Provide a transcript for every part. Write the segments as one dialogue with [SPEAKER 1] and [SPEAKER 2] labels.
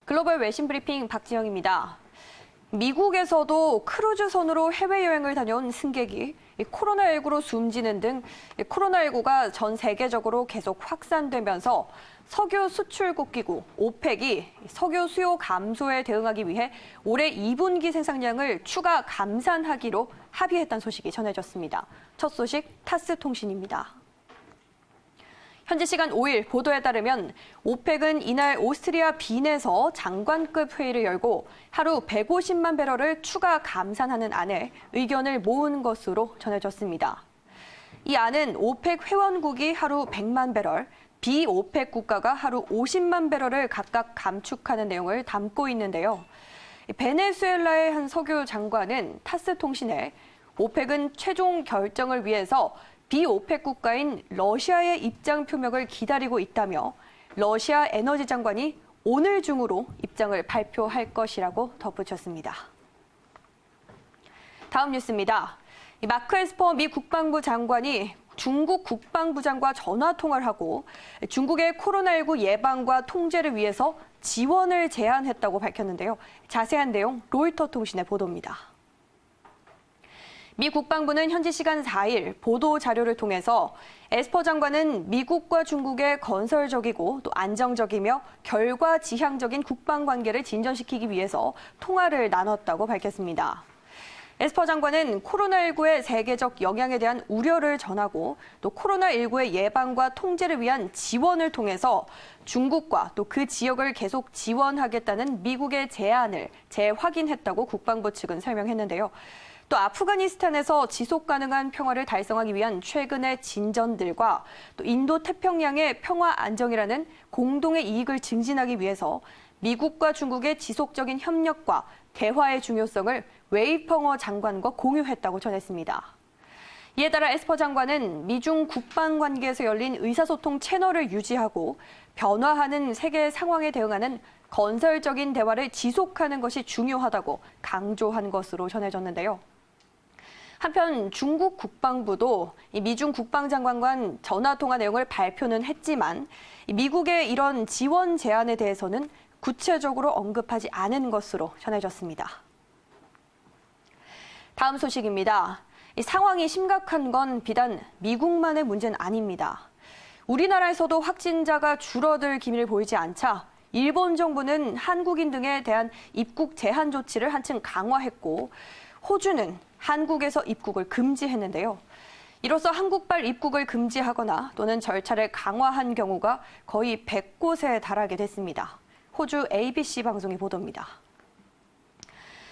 [SPEAKER 1] 글로벌 외신 브리핑 박지영입니다. 미국에서도 크루즈선으로 해외여행을 다녀온 승객이 코로나19로 숨지는 등 코로나19가 전 세계적으로 계속 확산되면서 석유 수출국 기구 오펙이 석유 수요 감소에 대응하기 위해 올해 2분기 생산량을 추가 감산하기로 합의했다는 소식이 전해졌습니다. 첫 소식 타스통신입니다. 현지 시간 5일 보도에 따르면 오펙은 이날 오스트리아 빈에서 장관급 회의를 열고 하루 150만 배럴을 추가 감산하는 안에 의견을 모은 것으로 전해졌습니다. 이 안은 오펙 회원국이 하루 100만 배럴, 비오펙 국가가 하루 50만 배럴을 각각 감축하는 내용을 담고 있는데요. 베네수엘라의 한 석유 장관은 타스통신에 오펙은 최종 결정을 위해서 비오펙 국가인 러시아의 입장 표명을 기다리고 있다며 러시아 에너지 장관이 오늘 중으로 입장을 발표할 것이라고 덧붙였습니다. 다음 뉴스입니다. 마크 에스퍼 미 국방부 장관이 중국 국방부장과 전화 통화를 하고 중국의 코로나19 예방과 통제를 위해서 지원을 제안했다고 밝혔는데요. 자세한 내용 로이터 통신의 보도입니다. 미 국방부는 현지 시간 4일 보도 자료를 통해서 에스퍼 장관은 미국과 중국의 건설적이고 또 안정적이며 결과지향적인 국방 관계를 진전시키기 위해서 통화를 나눴다고 밝혔습니다. 에스퍼 장관은 코로나19의 세계적 영향에 대한 우려를 전하고 또 코로나19의 예방과 통제를 위한 지원을 통해서 중국과 또 그 지역을 계속 지원하겠다는 미국의 제안을 재확인했다고 국방부 측은 설명했는데요. 또 아프가니스탄에서 지속 가능한 평화를 달성하기 위한 최근의 진전들과 또 인도 태평양의 평화 안정이라는 공동의 이익을 증진하기 위해서 미국과 중국의 지속적인 협력과 대화의 중요성을 웨이펑어 장관과 공유했다고 전했습니다. 이에 따라 에스퍼 장관은 미중 국방 관계에서 열린 의사소통 채널을 유지하고 변화하는 세계 상황에 대응하는 건설적인 대화를 지속하는 것이 중요하다고 강조한 것으로 전해졌는데요. 한편 중국 국방부도 미중 국방장관 전화통화 내용을 발표는 했지만 미국의 이런 지원 제안에 대해서는 구체적으로 언급하지 않은 것으로 전해졌습니다. 다음 소식입니다. 이 상황이 심각한 건 비단 미국만의 문제는 아닙니다. 우리나라에서도 확진자가 줄어들 기미를 보이지 않자 일본 정부는 한국인 등에 대한 입국 제한 조치를 한층 강화했고 호주는 한국에서 입국을 금지했는데요. 이로써 한국발 입국을 금지하거나 또는 절차를 강화한 경우가 거의 100곳에 달하게 됐습니다. 호주 ABC 방송의 보도입니다.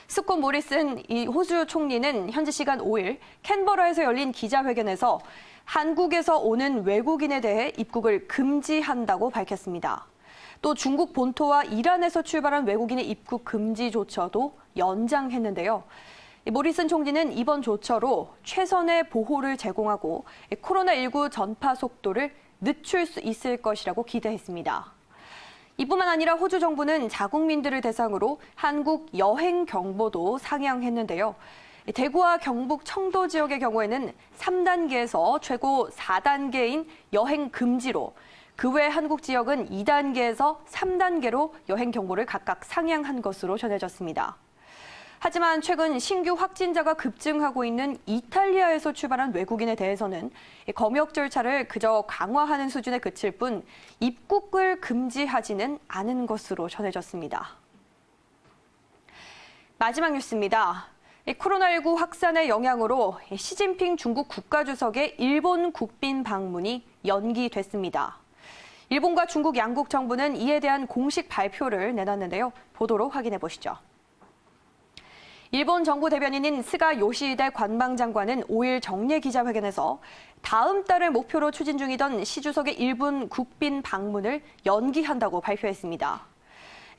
[SPEAKER 1] 스콧 모리슨 이 호주 총리는 현지 시간 5일 캔버라에서 열린 기자회견에서 한국에서 오는 외국인에 대해 입국을 금지한다고 밝혔습니다. 또 중국 본토와 이란에서 출발한 외국인의 입국 금지 조처도 연장했는데요. 모리슨 총리는 이번 조처로 최선의 보호를 제공하고 코로나19 전파 속도를 늦출 수 있을 것이라고 기대했습니다. 이뿐만 아니라 호주 정부는 자국민들을 대상으로 한국 여행 경보도 상향했는데요. 대구와 경북 청도 지역의 경우에는 3단계에서 최고 4단계인 여행 금지로 그 외 한국 지역은 2단계에서 3단계로 여행 경보를 각각 상향한 것으로 전해졌습니다. 하지만 최근 신규 확진자가 급증하고 있는 이탈리아에서 출발한 외국인에 대해서는 검역 절차를 그저 강화하는 수준에 그칠 뿐 입국을 금지하지는 않은 것으로 전해졌습니다. 마지막 뉴스입니다. 코로나19 확산의 영향으로 시진핑 중국 국가주석의 일본 국빈 방문이 연기됐습니다. 일본과 중국 양국 정부는 이에 대한 공식 발표를 내놨는데요. 보도로 확인해 보시죠. 일본 정부 대변인인 스가 요시히데 관방장관은 5일 정례 기자회견에서 다음 달을 목표로 추진 중이던 시 주석의 일본 국빈 방문을 연기한다고 발표했습니다.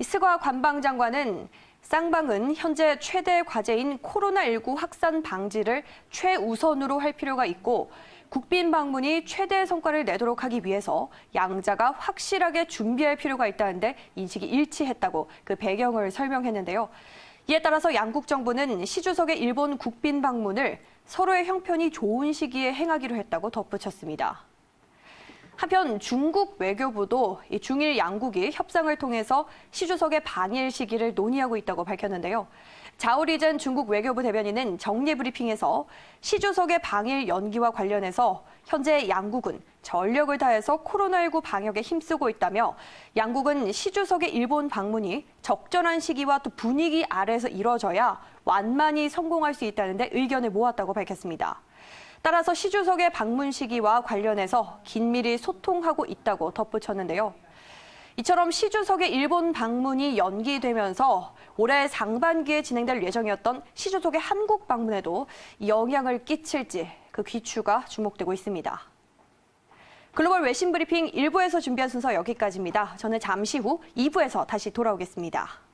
[SPEAKER 1] 스가 관방장관은 쌍방은 현재 최대 과제인 코로나19 확산 방지를 최우선으로 할 필요가 있고 국빈 방문이 최대 성과를 내도록 하기 위해서 양자가 확실하게 준비할 필요가 있다는데 인식이 일치했다고 그 배경을 설명했는데요. 이에 따라서 양국 정부는 시 주석의 일본 국빈 방문을 서로의 형편이 좋은 시기에 행하기로 했다고 덧붙였습니다. 한편 중국 외교부도 이 중일 양국이 협상을 통해서 시 주석의 방일 시기를 논의하고 있다고 밝혔는데요. 자오리젠 중국 외교부 대변인은 정례 브리핑에서 시 주석의 방일 연기와 관련해서 현재 양국은 전력을 다해서 코로나19 방역에 힘쓰고 있다며 양국은 시 주석의 일본 방문이 적절한 시기와 또 분위기 아래에서 이뤄져야 완만히 성공할 수 있다는 데 의견을 모았다고 밝혔습니다. 따라서 시 주석의 방문 시기와 관련해서 긴밀히 소통하고 있다고 덧붙였는데요. 이처럼 시 주석의 일본 방문이 연기되면서 올해 상반기에 진행될 예정이었던 시 주석의 한국 방문에도 영향을 끼칠지 그 귀추가 주목되고 있습니다. 글로벌 외신 브리핑 1부에서 준비한 순서 여기까지입니다. 저는 잠시 후 2부에서 다시 돌아오겠습니다.